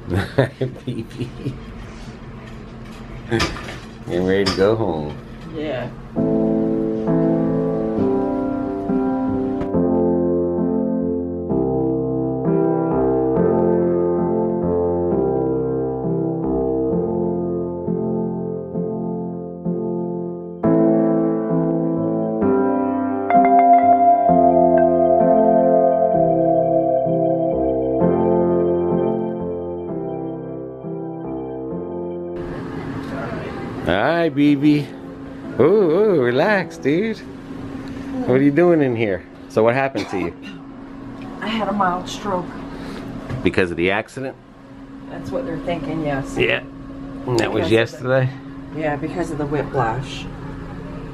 Baby. Getting ready to go home. Yeah. Alright, BB. Ooh, relax, dude. What are you doing in here? So what happened to you? I had a mild stroke. Because of the accident? That's what they're thinking, yes. Yeah. And that was yesterday? Yeah, because of the whiplash.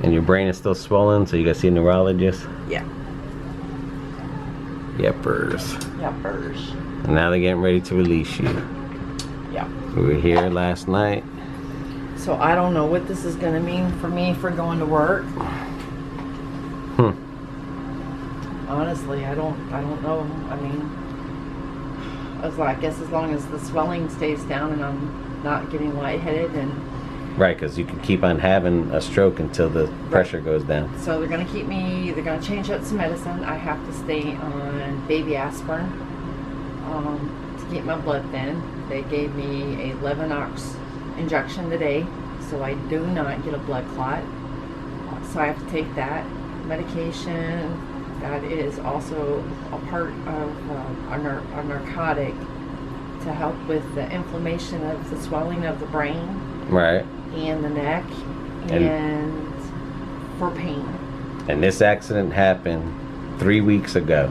And your brain is still swollen, so you gotta see a neurologist? Yeah. Yepers. Yepers. And now they're getting ready to release you. Yeah. We were here last night. So I don't know what this is going to mean for me for going to work. Honestly, I don't know. I mean, I was like, I guess as long as the swelling stays down and I'm not getting lightheaded and... Right, because you can keep on having a stroke until the pressure goes down. So they're going to keep me, they're going to change up some medicine. I have to stay on baby aspirin to keep my blood thin. They gave me a Levinox injection today, so I do not get a blood clot. So I have to take that medication. That is also a part of a narcotic to help with the inflammation of the swelling of the brain. Right. And the neck, and for pain. And this accident happened 3 weeks ago.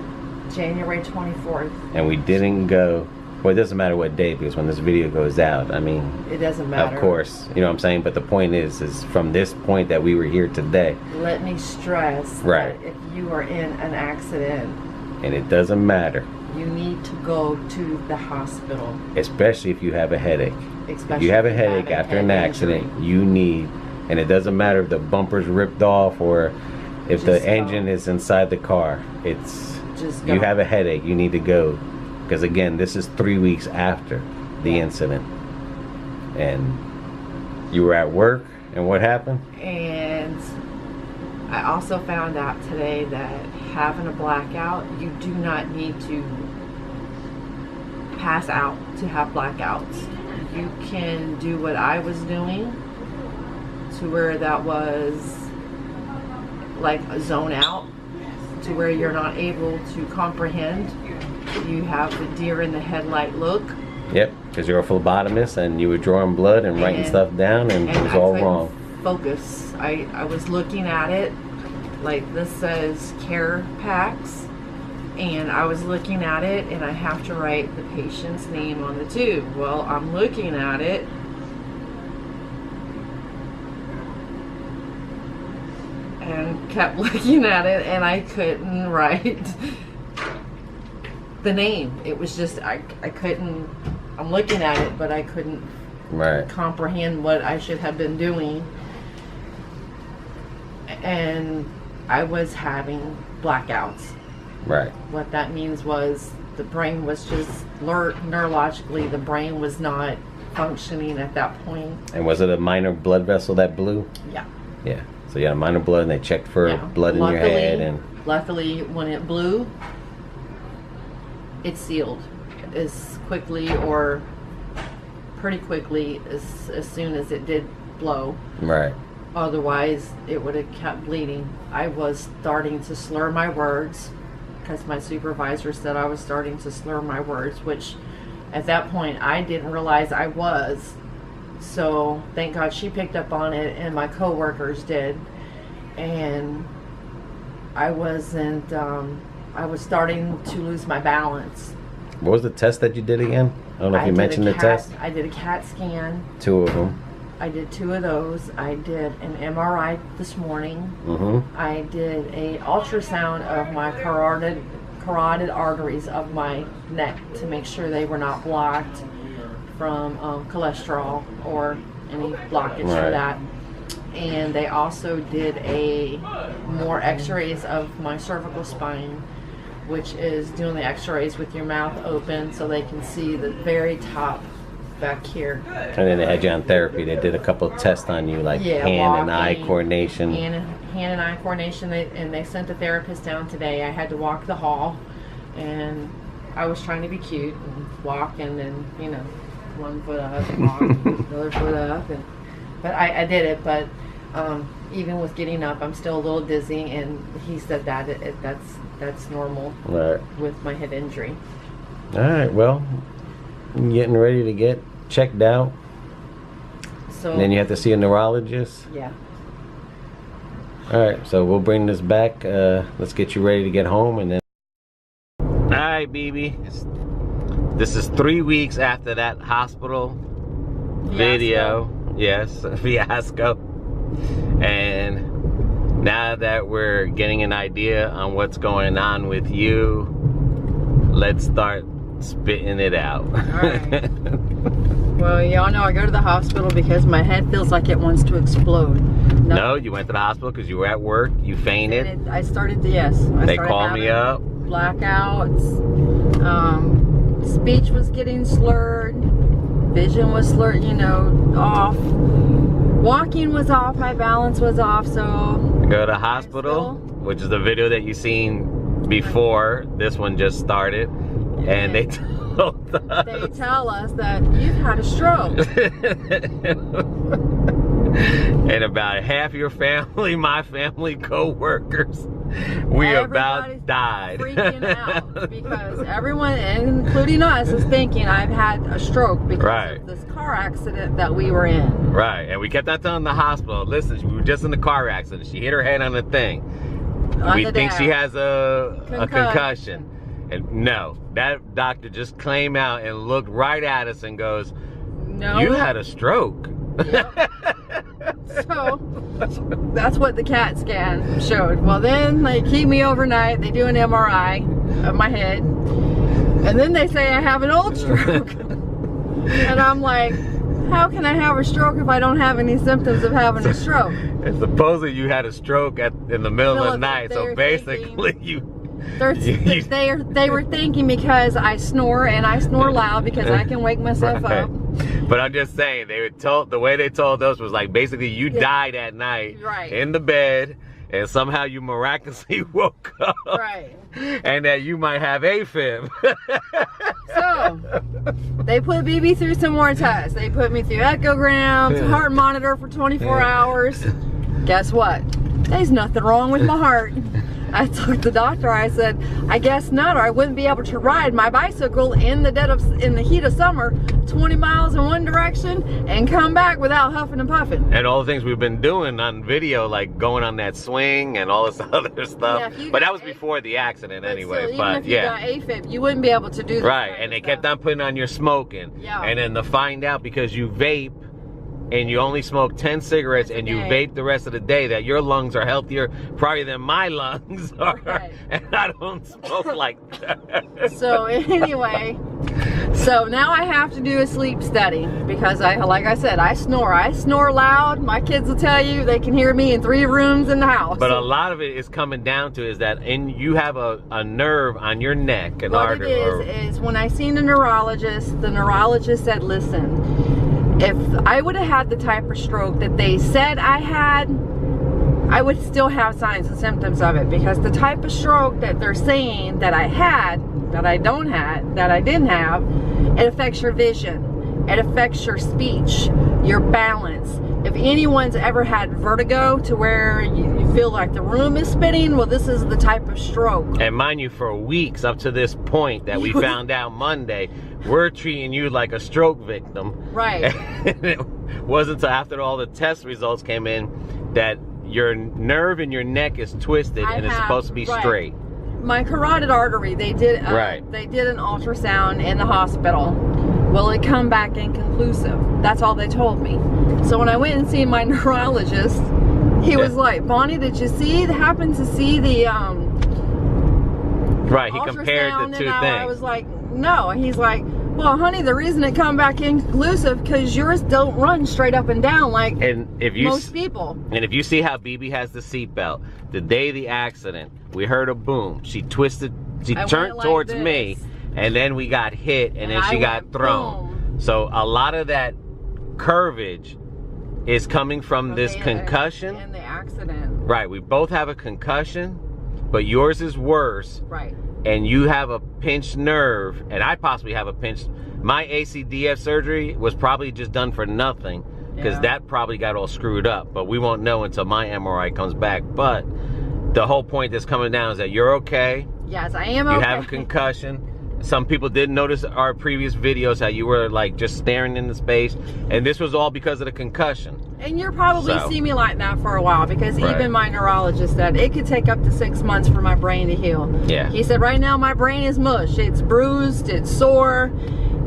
January 24th. And we didn't go. Well, it doesn't matter what day, because when this video goes out, I mean, it doesn't matter. Of course, you know what I'm saying. But the point is from this point that we were here today. Let me stress that if you are in an accident, and it doesn't matter, you need to go to the hospital. Especially if you have a headache. Especially if you have a headache after an accident, you need, and it doesn't matter if the bumper's ripped off or if the engine is inside the car. It's just you have a headache, you need to go. Because again, this is 3 weeks after the incident. And you were at work, and what happened? And I also found out today that having a blackout, you do not need to pass out to have blackouts. You can do what I was doing, to where that was like a zone out, to where you're not able to comprehend. You have the deer in the headlight look. Yep, because you're a phlebotomist and you were drawing blood and writing stuff down, and it was all wrong. Focus. I was looking at it, like this says care packs, and I was looking at it, and I have to write the patient's name on the tube. Well, I'm looking at it, and kept looking at it, and I couldn't write the name. It was just I couldn't. I'm looking at it, but I couldn't comprehend what I should have been doing, and I was having blackouts. Right. What that means was the brain was just neurologically, the brain was not functioning at that point. And was it a minor blood vessel that blew? Yeah. Yeah. So you had a minor blood, and they checked for blood in your head, and luckily when it blew, it sealed as quickly, or pretty quickly, as soon as it did blow. Right. Otherwise, it would have kept bleeding. I was starting to slur my words, because my supervisor said I was starting to slur my words, which at that point I didn't realize I was. So thank God she picked up on it, and my coworkers did. And I wasn't, I was starting to lose my balance. What was the test that you did again? I don't know if you mentioned the test. I did a CAT scan. 2 of them. I did 2 of those. I did an MRI this morning. I did a ultrasound of my carotid arteries of my neck to make sure they were not blocked from cholesterol or any blockage for that. And they also did more x-rays of my cervical spine, which is doing the x-rays with your mouth open so they can see the very top back here. And then they had you on therapy. They did a couple of tests on you, like hand walking, and eye coordination. Hand and eye coordination. And they sent the therapist down today. I had to walk the hall, and I was trying to be cute and walk, and then, you know, one foot up and walk, another foot up. But I did it. But even with getting up, I'm still a little dizzy, and he said that that's normal with my head injury. All right, well, I'm getting ready to get checked out. So and then you have to see a neurologist. Yeah. All right, so we'll bring this back. Let's get you ready to get home, and then. All right, BB. This is 3 weeks after that hospital video. Yes, fiasco. And now that we're getting an idea on what's going on with you, let's start spitting it out. All right. Well, y'all know I go to the hospital because my head feels like it wants to explode. No, you went to the hospital because you were at work. You fainted. I started, yes. They called me up. Blackouts. Speech was getting slurred. Vision was slurred, you know, off. Walking was off. My balance was off. So go to the hospital, which is the video that you seen before. This one just started, and they told us. They tell us that you've had a stroke. And about half your family, my family, co-workers, we about died. Freaking out because everyone, including us, is thinking I've had a stroke because of this car accident that we were in. Right, and we kept on telling the hospital, listen, we were just in the car accident. She hit her head on the thing. We think she has a concussion. And no, that doctor just came out and looked right at us and goes, no, you had a stroke. Yep. So that's what the CAT scan showed. Well, then they keep me overnight. They do an MRI of my head, and then they say I have an old stroke. And I'm like, how can I have a stroke if I don't have any symptoms of having a stroke? And supposedly you had a stroke in the middle of the night. So basically they were thinking because I snore, and I snore loud because I can wake myself up. But I'm just saying, the way they told us was like basically you died at night in the bed, and somehow you miraculously woke up. Right. And that you might have AFib. So they put BB through some more tests. They put me through echograms, heart monitor for 24 hours. Guess what? There's nothing wrong with my heart. I told the doctor, I said, I guess not, or I wouldn't be able to ride my bicycle in the heat of summer 20 miles in one direction and come back without huffing and puffing. And all the things we've been doing on video, like going on that swing and all this other stuff. Yeah, but that was before the accident anyway. Still, even if you got AFib, you wouldn't be able to do that. Right, and they kept on putting on your smoking. Yeah. And then to find out, because you vape, and you only smoke 10 cigarettes and you vape the rest of the day, that your lungs are healthier probably than my lungs are. Okay. And I don't smoke like that. So anyway, so now I have to do a sleep study because like I said, I snore. I snore loud. My kids will tell you they can hear me in 3 rooms in the house. But a lot of it is coming down to is that you have a nerve on your neck, an artery. What it is when I seen the neurologist said, listen, if I would have had the type of stroke that they said I had, I would still have signs and symptoms of it, because the type of stroke that they're saying that I had, that I didn't have, it affects your vision, it affects your speech, your balance. If anyone's ever had vertigo to where you feel like the room is spinning, well, this is the type of stroke. And mind you, for weeks up to this point that we found out Monday, we're treating you like a stroke victim. Right. And it wasn't until after all the test results came in that your nerve in your neck is twisted and it's supposed to be straight. My carotid artery, they did an ultrasound in the hospital. Will it come back inconclusive? That's all they told me. So when I went and seen my neurologist, he was like, Bonnie, did you happen to see the Right, he compared the two things. I was like, no. And he's like, well, honey, the reason it come back inconclusive because yours don't run straight up and down like most people. And if you see how BB has the seatbelt, the day of the accident, we heard a boom. She twisted she turned like towards this. me, and then we got hit, and then she got thrown. Boom. So a lot of that curvage is coming from this concussion. And the accident. Right, we both have a concussion, but yours is worse. Right. And you have a pinched nerve, and I possibly have a pinched. My ACDF surgery was probably just done for nothing, because that probably got all screwed up. But we won't know until my MRI comes back. But the whole point that's coming down is that you're okay. Yes, I am okay. You have a concussion. Some people did notice our previous videos how you were like just staring into space, and this was all because of the concussion. And you'll probably see me like that for a while, because even my neurologist said it could take up to 6 months for my brain to heal. Yeah. He said right now my brain is mush. It's bruised, it's sore,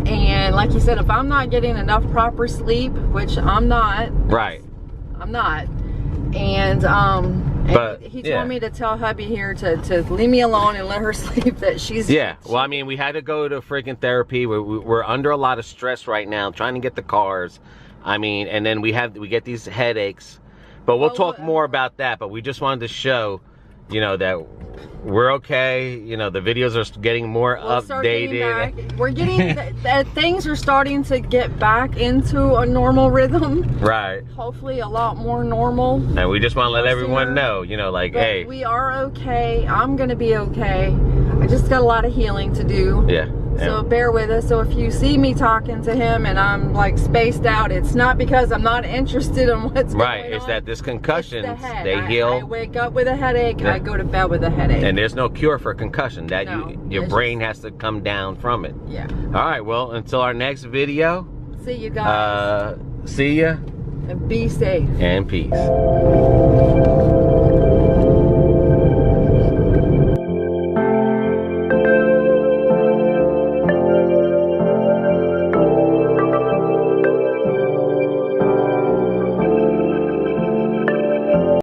and like he said, if I'm not getting enough proper sleep, which I'm not. Right. I'm not. And but he told me to tell hubby here to leave me alone and let her sleep, that she's... Yeah, well, I mean, we had to go to freaking therapy. We're under a lot of stress right now, trying to get the cars. I mean, and then we get these headaches. But we'll talk more about that. But we just wanted to show, you know, that we're okay. You know, the videos are getting more updated. We're getting things are starting to get back into a normal rhythm. Right. Hopefully a lot more normal. And we just want to let everyone know, you know, like, hey, we are okay. I'm gonna be okay. I just got a lot of healing to do. Yeah. So bear with us. So if you see me talking to him and I'm like spaced out, it's not because I'm not interested in what's going on. Right, it's that this concussion, they heal. I wake up with a headache, I go to bed with a headache. And there's no cure for concussion. That your brain has to come down from it. Yeah. All right, well, until our next video. See you guys. See ya. And be safe. And peace.